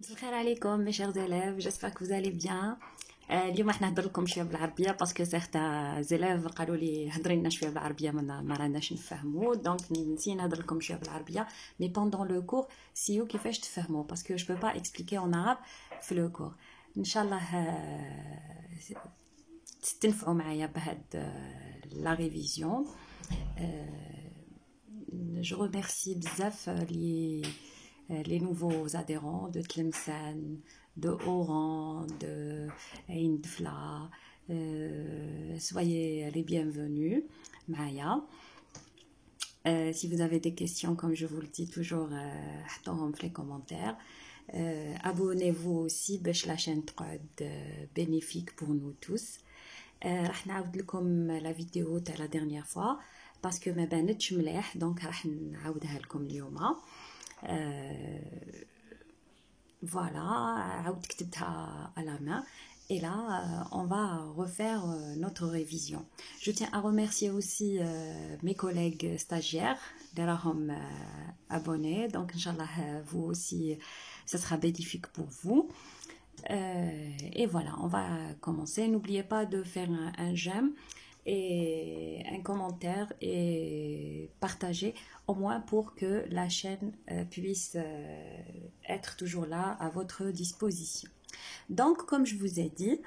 Bonjour alaikum mes chers élèves, j'espère que vous allez bien. اليوم راح نهضر لكم شويه بالعربيه باسكو certains élèves قالوا لي هضري لنا شويه بالعربيه ما راناش نفهموا دونك نسي نهضر لكم شويه بالعربيه mais pendant le cours سيو كيفاش تفهموا parce que je peux pas expliquer en arabe في le cours. ان شاء الله تستنفعوا معايا بهاد la révision. Je remercie بزاف les nouveaux adhérents de Tlemcen, de Oran, de Ain Dfla. Soyez les bienvenus, Maya. Si vous avez des questions, comme je vous le dis toujours, dans les commentaires. Abonnez-vous aussi, la chaîne bénéfique pour nous tous. راح نعاود لكم la vidéo تاع la dernière fois parce que ما بانتش مليح donc راح نعاودها لكم اليوم. Voilà, عاود كتبتها à la main et là on va refaire notre révision. Je tiens à remercier aussi mes collègues stagiaires qui sont abonnés, donc Inch'Allah vous aussi ça sera bénéfique pour vous. Et voilà, on va commencer. N'oubliez pas de faire un j'aime et un commentaire et partager au moins pour que la chaîne puisse être toujours là à votre disposition. Donc, comme je vous ai dit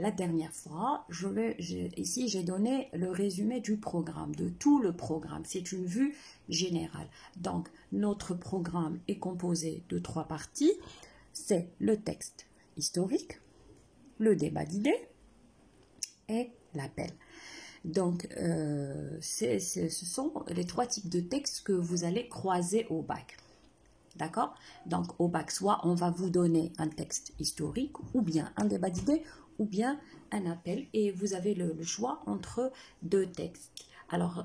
la dernière fois, ici j'ai donné le résumé du programme, de tout le programme. C'est une vue générale. Donc, notre programme est composé de 3 parties. C'est le texte historique, le débat d'idées et l'appel. Donc, ce sont les 3 types de textes que vous allez croiser au bac. D'accord? Donc, au bac, soit on va vous donner un texte historique, ou bien un débat d'idées, ou bien un appel. Et vous avez le choix entre 2 textes. Alors,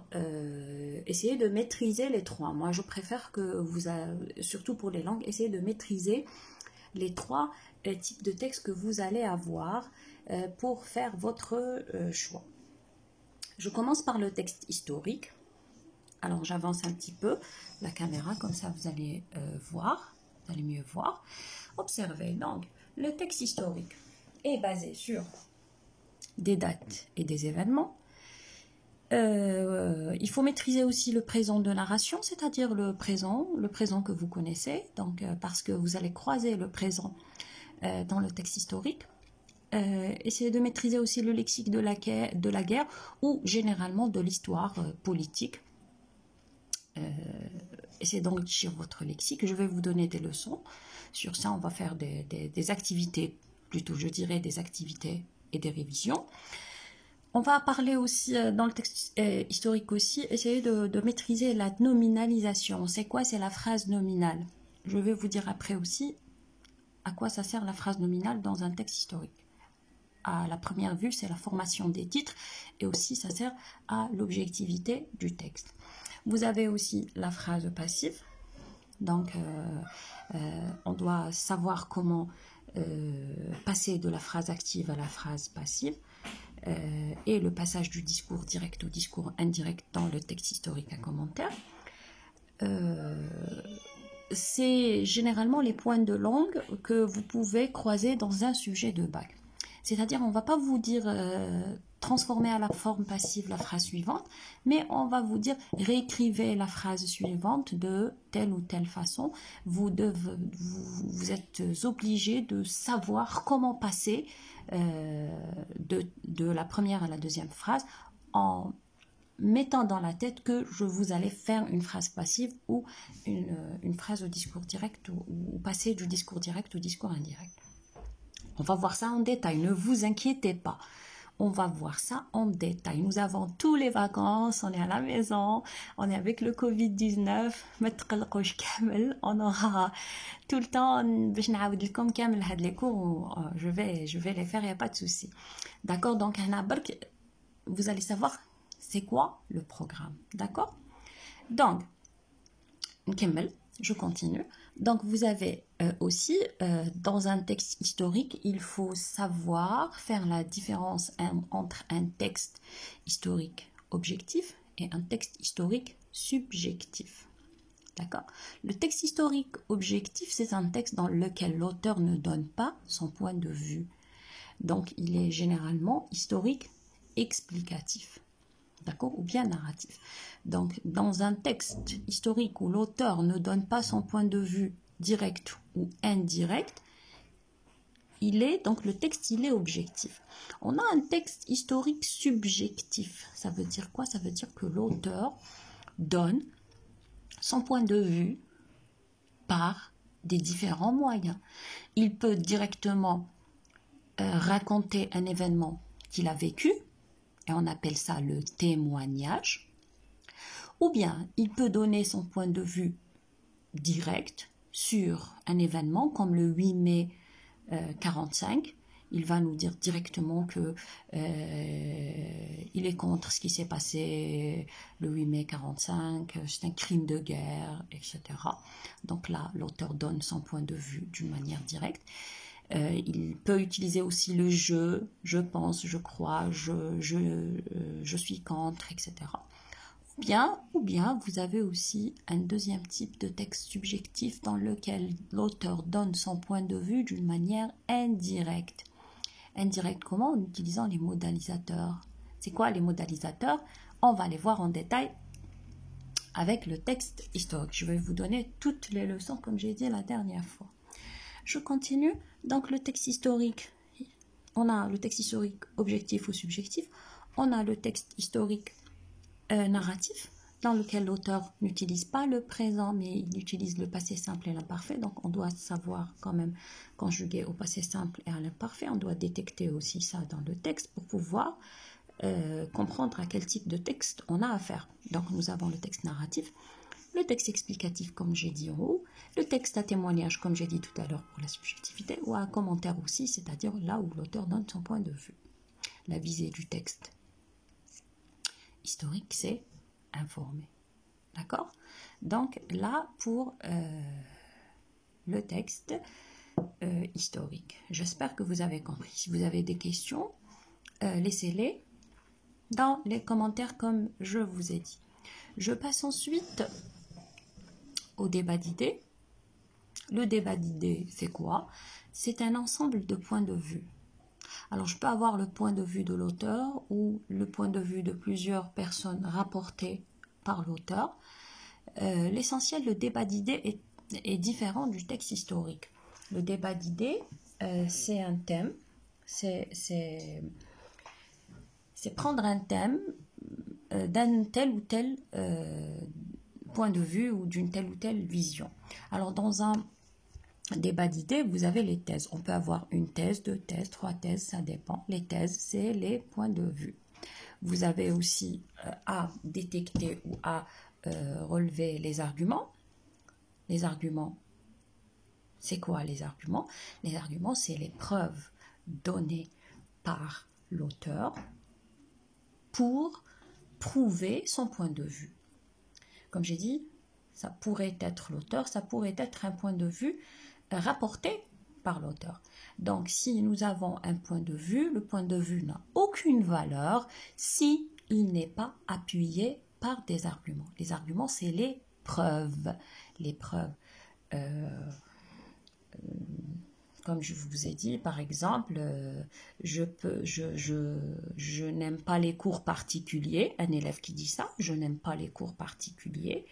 essayez de maîtriser les 3. Moi, je préfère que vous, surtout pour les langues, essayez de maîtriser les 3 types de textes que vous allez avoir pour faire votre choix. Je commence par le texte historique. Alors j'avance un petit peu la caméra, comme ça vous allez voir, vous allez mieux voir. Observez, donc le texte historique est basé sur des dates et des événements. Il faut maîtriser aussi le présent de narration, c'est-à-dire le présent que vous connaissez, donc parce que vous allez croiser le présent dans le texte historique. Essayez de maîtriser aussi le lexique de la guerre ou généralement de l'histoire politique. Essayez d'enrichir votre lexique. Je vais vous donner des leçons. Sur ça, on va faire des activités, plutôt je dirais des activités et des révisions. On va parler aussi dans le texte historique aussi, essayer de maîtriser la nominalisation. C'est quoi? C'est la phrase nominale. Je vais vous dire après aussi à quoi ça sert la phrase nominale dans un texte historique. À la première vue, c'est la formation des titres et aussi ça sert à l'objectivité du texte. Vous avez aussi la phrase passive. Donc, on doit savoir comment passer de la phrase active à la phrase passive. Et le passage du discours direct au discours indirect dans le texte historique à commentaire. C'est généralement les points de langue que vous pouvez croiser dans un sujet de bac. C'est-à-dire, on ne va pas vous dire transformer à la forme passive la phrase suivante, mais on va vous dire réécrivez la phrase suivante de telle ou telle façon. Vous êtes obligé de savoir comment passer de la première à la deuxième phrase en mettant dans la tête que vous allez faire une phrase passive ou une phrase au discours direct ou passer du discours direct au discours indirect. On va voir ça en détail, ne vous inquiétez pas. On va voir ça en détail. Nous avons tous les vacances, on est à la maison, on est avec le Covid-19, on aura tout le temps, les cours, je vais les faire, il n'y a pas de souci. D'accord, donc vous allez savoir c'est quoi le programme, d'accord? Donc, je continue. Donc, vous avez aussi, dans un texte historique, il faut savoir faire la différence entre un texte historique objectif et un texte historique subjectif. D'accord? Le texte historique objectif, c'est un texte dans lequel l'auteur ne donne pas son point de vue. Donc, il est généralement historique explicatif. D'accord? Ou bien narratif. Donc, dans un texte historique où l'auteur ne donne pas son point de vue direct ou indirect, donc le texte, il est objectif. On a un texte historique subjectif. Ça veut dire quoi? Ça veut dire que l'auteur donne son point de vue par des différents moyens. Il peut directement raconter un événement qu'il a vécu, et on appelle ça le témoignage, ou bien il peut donner son point de vue direct sur un événement comme le 8 mai 45. Il va nous dire directement que il est contre ce qui s'est passé le 8 mai 45, c'est un crime de guerre, etc. Donc là, l'auteur donne son point de vue d'une manière directe. Il peut utiliser aussi le je pense, je crois, je suis contre, etc. Ou bien, vous avez aussi un deuxième type de texte subjectif dans lequel l'auteur donne son point de vue d'une manière indirecte. Indirect comment? En utilisant les modalisateurs. C'est quoi les modalisateurs? On va les voir en détail avec le texte historique. Je vais vous donner toutes les leçons comme j'ai dit la dernière fois. Je continue. Donc le texte historique, on a le texte historique objectif ou subjectif. On a le texte historique narratif, dans lequel l'auteur n'utilise pas le présent, mais il utilise le passé simple et l'imparfait. Donc, on doit savoir quand même conjuguer au passé simple et à l'imparfait. On doit détecter aussi ça dans le texte pour pouvoir comprendre à quel type de texte on a affaire. Donc, nous avons le texte narratif, le texte explicatif, comme j'ai dit en haut, le texte à témoignage, comme j'ai dit tout à l'heure pour la subjectivité, ou à commentaire aussi, c'est-à-dire là où l'auteur donne son point de vue. La visée du texte historique, c'est informer. D'accord? Donc là, pour le texte historique. J'espère que vous avez compris. Si vous avez des questions, laissez-les dans les commentaires comme je vous ai dit. Je passe ensuite au débat d'idées. Le débat d'idées, c'est quoi? C'est un ensemble de points de vue. Alors, je peux avoir le point de vue de l'auteur ou le point de vue de plusieurs personnes rapportées par l'auteur. L'essentiel, le débat d'idées est différent du texte historique. Le débat d'idées, c'est un thème, c'est prendre un thème d'un tel ou tel point de vue ou d'une telle ou telle vision. Alors, dans un débat d'idées, vous avez les thèses. On peut avoir une thèse, deux thèses, trois thèses, ça dépend. Les thèses, c'est les points de vue. Vous avez aussi à détecter ou à relever les arguments. Les arguments, c'est quoi les arguments? Les arguments, c'est les preuves données par l'auteur pour prouver son point de vue. Comme j'ai dit, ça pourrait être l'auteur, ça pourrait être un point de vue rapporté par l'auteur. Donc, si nous avons un point de vue, le point de vue n'a aucune valeur si il n'est pas appuyé par des arguments. Les arguments, c'est les preuves. Les preuves. Comme je vous ai dit, par exemple, je n'aime pas les cours particuliers. Un élève qui dit ça, je n'aime pas les cours particuliers,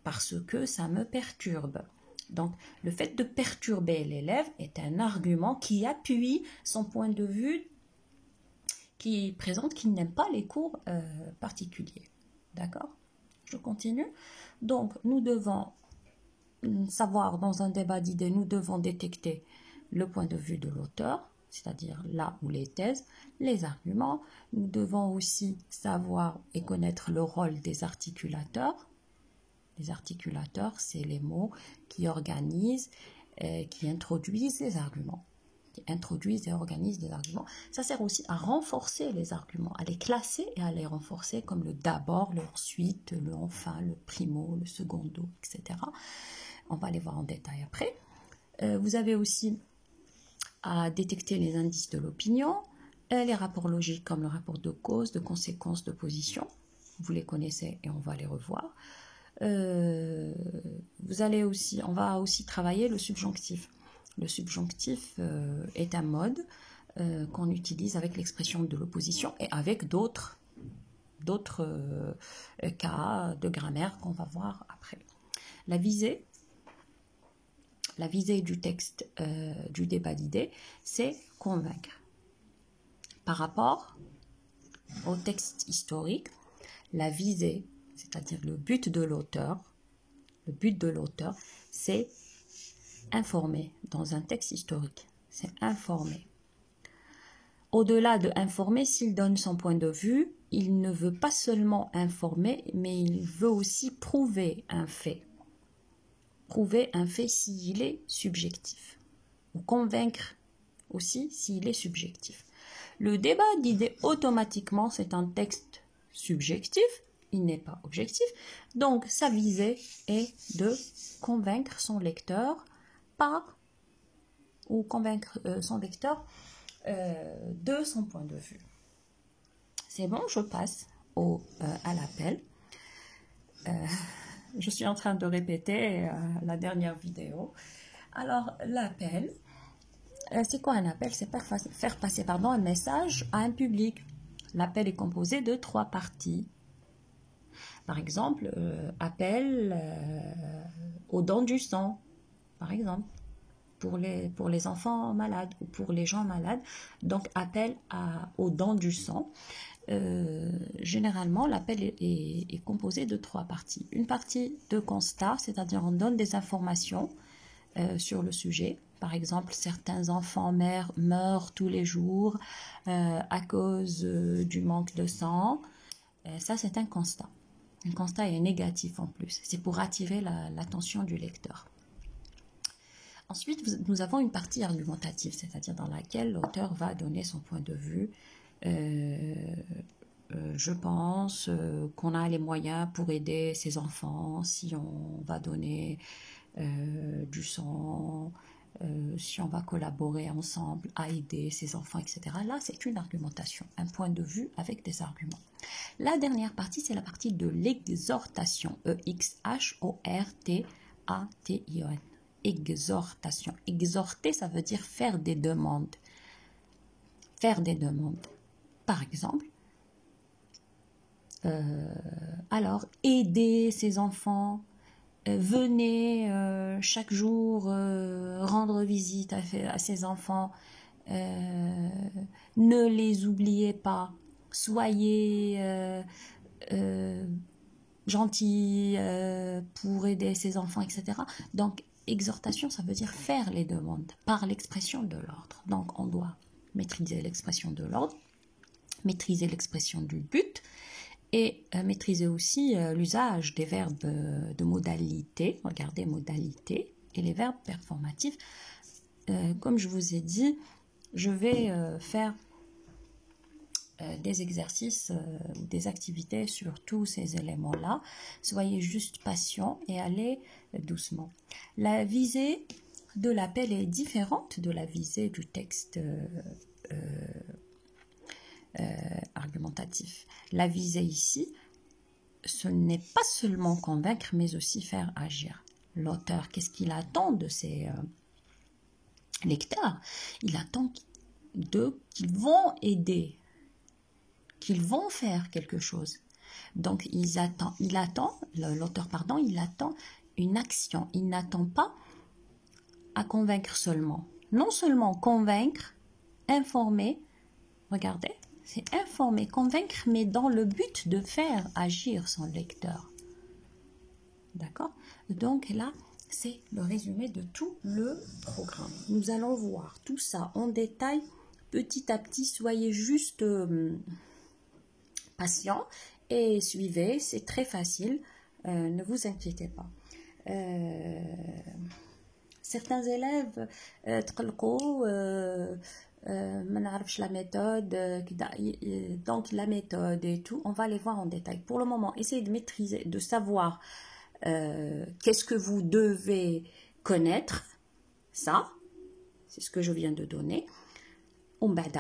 parce que ça me perturbe. Donc, le fait de perturber l'élève est un argument qui appuie son point de vue, qui présente qu'il n'aime pas les cours particuliers. D'accord? Je continue. Donc, nous devons savoir, dans un débat d'idées, nous devons détecter le point de vue de l'auteur, c'est-à-dire là où les thèses, les arguments. Nous devons aussi savoir et connaître le rôle des articulateurs. Les articulateurs, c'est les mots qui organisent, qui introduisent les arguments. Qui introduisent et organisent les arguments. Ça sert aussi à renforcer les arguments, à les classer et à les renforcer, comme le d'abord, le ensuite, le enfin, le primo, le secondo, etc. On va les voir en détail après. Vous avez aussi à détecter les indices de l'opinion, les rapports logiques comme le rapport de cause, de conséquence, de position. Vous les connaissez et on va les revoir. On va aussi travailler le subjonctif. Le subjonctif est un mode qu'on utilise avec l'expression de l'opposition et avec d'autres cas de grammaire qu'on va voir après. La visée du texte du débat d'idées, c'est convaincre. Par rapport au texte historique, la visée, c'est-à-dire le but de l'auteur, c'est informer dans un texte historique. C'est informer. Au-delà de informer, s'il donne son point de vue, il ne veut pas seulement informer, mais il veut aussi prouver un fait. Prouver un fait s'il est subjectif. Ou convaincre aussi s'il est subjectif. Le débat d'idées, automatiquement, c'est un texte subjectif, il n'est pas objectif. Donc, sa visée est de convaincre son lecteur de son point de vue. C'est bon, je passe à l'appel. Je suis en train de répéter la dernière vidéo. Alors, l'appel, c'est quoi un appel? C'est faire passer un message à un public. L'appel est composé de 3 parties. Par exemple, appel aux dons du sang, par exemple, pour les enfants malades ou pour les gens malades. Donc, appel aux dons du sang. Généralement, l'appel est composé de 3 parties. Une partie de constat, c'est-à-dire on donne des informations sur le sujet. Par exemple, certains enfants meurent tous les jours à cause du manque de sang. Ça, c'est un constat. Un constat est négatif en plus. C'est pour attirer l'attention du lecteur. Ensuite, nous avons une partie argumentative, c'est-à-dire dans laquelle l'auteur va donner son point de vue. Je pense qu'on a les moyens pour aider ces enfants si on va donner du sang, si on va collaborer ensemble à aider ces enfants, etc. Là, c'est une argumentation, un point de vue avec des arguments. La dernière partie, c'est la partie de l'exhortation. E-X-H-O-R-T-A-T-I-O-N. Exhortation. Exhorter, ça veut dire faire des demandes. Faire des demandes. Par exemple, alors, aider ces enfants, venez chaque jour rendre visite à ces enfants, ne les oubliez pas, soyez gentils pour aider ces enfants, etc. Donc, exhortation, ça veut dire faire les demandes par l'expression de l'ordre. Donc, on doit maîtriser l'expression de l'ordre, maîtriser l'expression du but, et maîtriser aussi l'usage des verbes de modalité. Regardez, modalité et les verbes performatifs. Comme je vous ai dit, je vais faire des exercices ou des activités sur tous ces éléments-là. Soyez juste patient et allez doucement. La visée de l'appel est différente de la visée du texte argumentatif. La visée ici, ce n'est pas seulement convaincre, mais aussi faire agir. L'auteur, qu'est-ce qu'il attend de ses lecteurs? Il attend qu'ils vont aider, qu'ils vont faire quelque chose. Donc, l'auteur, il attend une action. Il n'attend pas à convaincre seulement. Non seulement convaincre, informer, regardez, c'est informer, convaincre, mais dans le but de faire agir son lecteur. D'accord? Donc là, c'est le résumé de tout le programme. Nous allons voir tout ça en détail, petit à petit. Soyez juste patient et suivez, c'est très facile, ne vous inquiétez pas. Certains élèves la méthode, donc la méthode et tout, on va les voir en détail. Pour le moment, essayez de maîtriser, de savoir qu'est-ce que vous devez connaître. Ça, c'est ce que je viens de donner.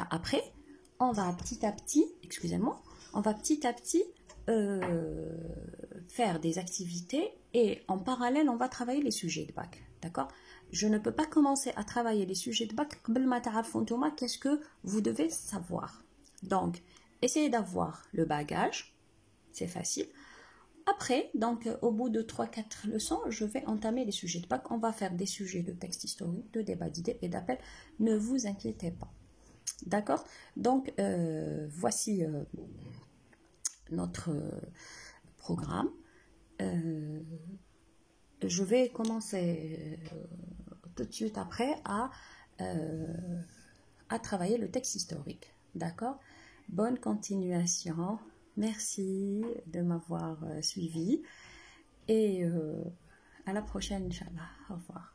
Après, on va petit à petit, excusez-moi, on va petit à petit faire des activités et en parallèle, on va travailler les sujets de bac. D'accord? Je ne peux pas commencer à travailler les sujets de bac qu'est-ce que vous devez savoir. Donc, essayez d'avoir le bagage, c'est facile. Après, donc, au bout de 3-4 leçons, je vais entamer les sujets de bac. On va faire des sujets de texte historique, de débat d'idées et d'appel. Ne vous inquiétez pas. D'accord? Donc, voici notre programme. Je vais commencer tout de suite après à travailler le texte historique. D'accord? Bonne continuation. Merci de m'avoir suivi. Et à la prochaine, Inch'Allah. Au revoir.